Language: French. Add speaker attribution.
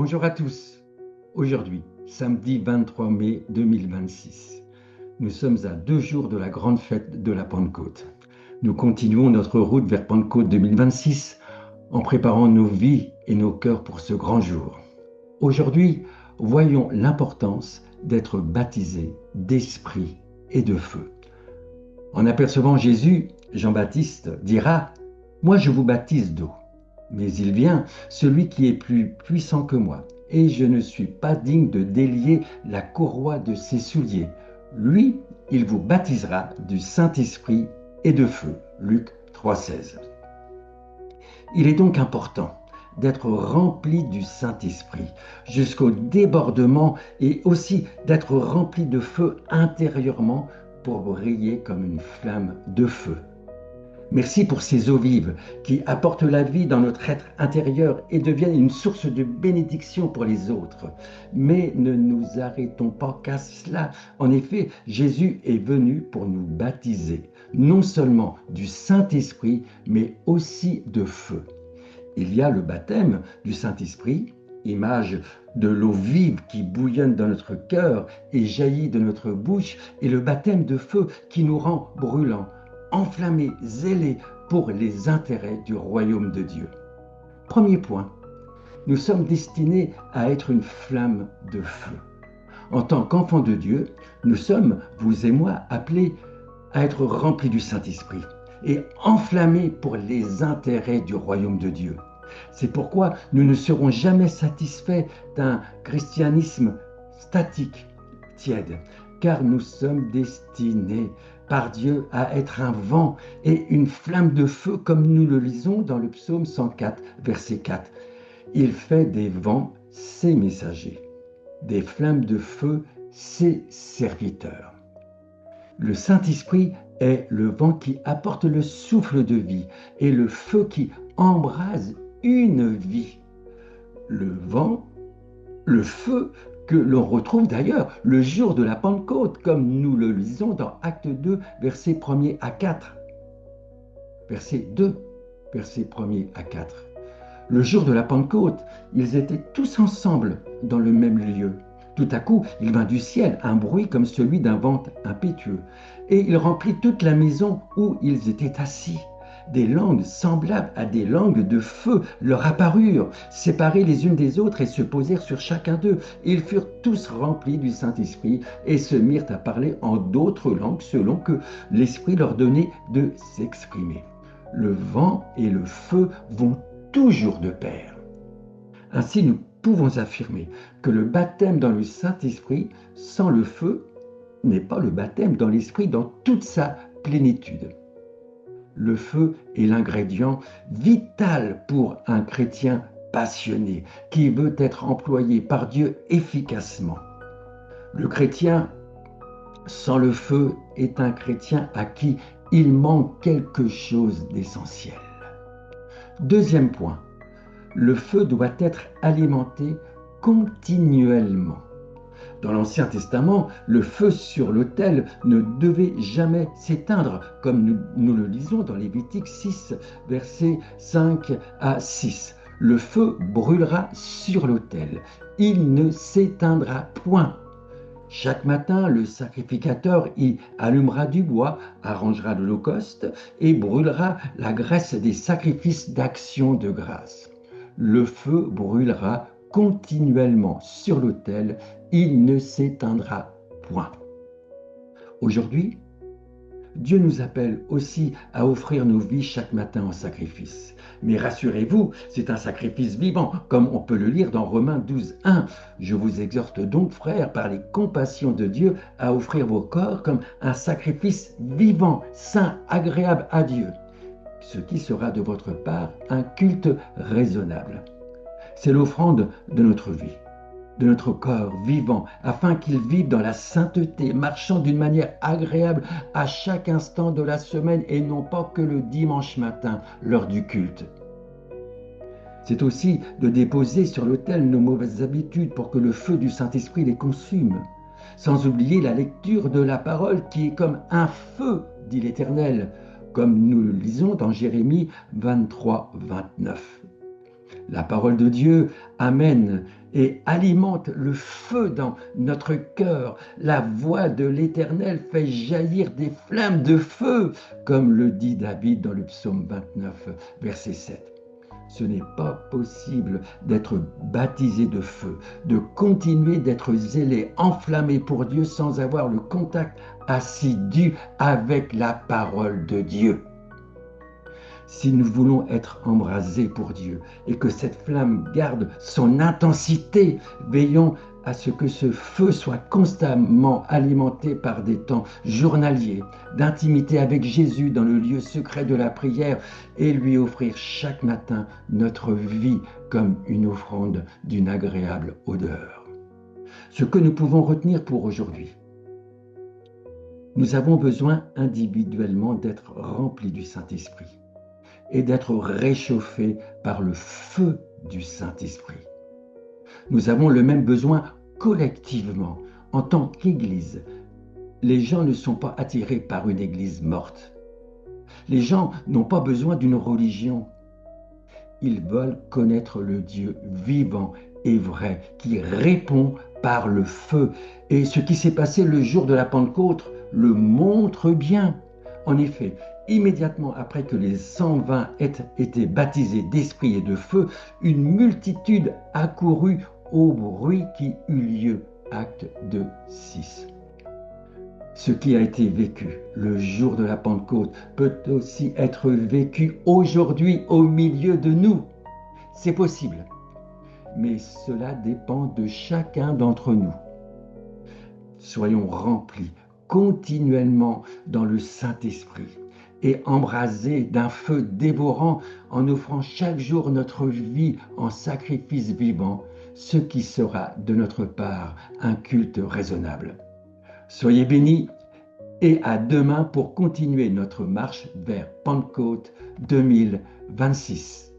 Speaker 1: Bonjour à tous. Aujourd'hui, samedi 23 mai 2026, nous sommes à 2 jours de la grande fête de la Pentecôte. Nous continuons notre route vers Pentecôte 2026 en préparant nos vies et nos cœurs pour ce grand jour. Aujourd'hui, voyons l'importance d'être baptisé d'esprit et de feu. En apercevant Jésus, Jean-Baptiste dira « Moi je vous baptise d'eau, mais il vient celui qui est plus puissant que moi, et je ne suis pas digne de délier la courroie de ses souliers. Lui, il vous baptisera du Saint-Esprit et de feu. » Luc 3,16. Il est donc important d'être rempli du Saint-Esprit jusqu'au débordement et aussi d'être rempli de feu intérieurement pour briller comme une flamme de feu. Merci pour ces eaux vives qui apportent la vie dans notre être intérieur et deviennent une source de bénédiction pour les autres. Mais ne nous arrêtons pas qu'à cela. En effet, Jésus est venu pour nous baptiser, non seulement du Saint-Esprit, mais aussi de feu. Il y a le baptême du Saint-Esprit, image de l'eau vive qui bouillonne dans notre cœur et jaillit de notre bouche, et le baptême de feu qui nous rend brûlants, enflammés, zélés pour les intérêts du royaume de Dieu. Premier point, nous sommes destinés à être une flamme de feu. En tant qu'enfants de Dieu, nous sommes, vous et moi, appelés à être remplis du Saint-Esprit et enflammés pour les intérêts du royaume de Dieu. C'est pourquoi nous ne serons jamais satisfaits d'un christianisme statique, tiède, car nous sommes destinés par Dieu à être un vent et une flamme de feu, comme nous le lisons dans le psaume 104, verset 4. Il fait des vents ses messagers, des flammes de feu ses serviteurs. Le Saint-Esprit est le vent qui apporte le souffle de vie et le feu qui embrase une vie. Le vent, le feu que l'on retrouve d'ailleurs le jour de la Pentecôte, comme nous le lisons dans Acte 2, versets 1er à 4. Verset 2, versets 1er à 4. Le jour de la Pentecôte, ils étaient tous ensemble dans le même lieu. Tout à coup, il vint du ciel un bruit comme celui d'un vent impétueux, et il remplit toute la maison où ils étaient assis. Des langues semblables à des langues de feu leur apparurent, séparées les unes des autres, et se posèrent sur chacun d'eux. Ils furent tous remplis du Saint-Esprit et se mirent à parler en d'autres langues selon que l'Esprit leur donnait de s'exprimer. Le vent et le feu vont toujours de pair. Ainsi, nous pouvons affirmer que le baptême dans le Saint-Esprit sans le feu n'est pas le baptême dans l'Esprit dans toute sa plénitude. Le feu est l'ingrédient vital pour un chrétien passionné qui veut être employé par Dieu efficacement. Le chrétien sans le feu est un chrétien à qui il manque quelque chose d'essentiel. Deuxième point, le feu doit être alimenté continuellement. Dans l'Ancien Testament, le feu sur l'autel ne devait jamais s'éteindre, comme nous le lisons dans Lévitique 6, versets 5 à 6. Le feu brûlera sur l'autel, il ne s'éteindra point. Chaque matin, le sacrificateur y allumera du bois, arrangera l'holocauste et brûlera la graisse des sacrifices d'action de grâce. Le feu brûlera continuellement sur l'autel, il ne s'éteindra point. Aujourd'hui, Dieu nous appelle aussi à offrir nos vies chaque matin en sacrifice. Mais rassurez-vous, c'est un sacrifice vivant, comme on peut le lire dans Romains 12, 1. Je vous exhorte donc, frères, par les compassions de Dieu, à offrir vos corps comme un sacrifice vivant, saint, agréable à Dieu, ce qui sera de votre part un culte raisonnable. C'est l'offrande de notre vie, de notre corps vivant, afin qu'il vive dans la sainteté, marchant d'une manière agréable à chaque instant de la semaine et non pas que le dimanche matin, l'heure du culte. C'est aussi de déposer sur l'autel nos mauvaises habitudes pour que le feu du Saint-Esprit les consume, sans oublier la lecture de la parole qui est comme un feu, dit l'Éternel, comme nous le lisons dans Jérémie 23, 29. La parole de Dieu amène et alimente le feu dans notre cœur. La voix de l'Éternel fait jaillir des flammes de feu, comme le dit David dans le psaume 29, verset 7. Ce n'est pas possible d'être baptisé de feu, de continuer d'être zélé, enflammé pour Dieu sans avoir le contact assidu avec la parole de Dieu. Si nous voulons être embrasés pour Dieu et que cette flamme garde son intensité, veillons à ce que ce feu soit constamment alimenté par des temps journaliers d'intimité avec Jésus dans le lieu secret de la prière et lui offrir chaque matin notre vie comme une offrande d'une agréable odeur. Ce que nous pouvons retenir pour aujourd'hui. Nous avons besoin individuellement d'être remplis du Saint-Esprit et d'être réchauffés par le feu du Saint-Esprit. Nous avons le même besoin collectivement, en tant qu'Église. Les gens ne sont pas attirés par une Église morte. Les gens n'ont pas besoin d'une religion. Ils veulent connaître le Dieu vivant et vrai, qui répond par le feu. Et ce qui s'est passé le jour de la Pentecôte le montre bien. En effet, immédiatement après que les 120 aient été baptisés d'esprit et de feu, une multitude accourut au bruit qui eut lieu. Acte 2, 6. Ce qui a été vécu le jour de la Pentecôte peut aussi être vécu aujourd'hui au milieu de nous. C'est possible, mais cela dépend de chacun d'entre nous. Soyons remplis continuellement dans le Saint-Esprit et embrasés d'un feu dévorant en offrant chaque jour notre vie en sacrifice vivant, ce qui sera de notre part un culte raisonnable. Soyez bénis et à demain pour continuer notre marche vers Pentecôte 2026.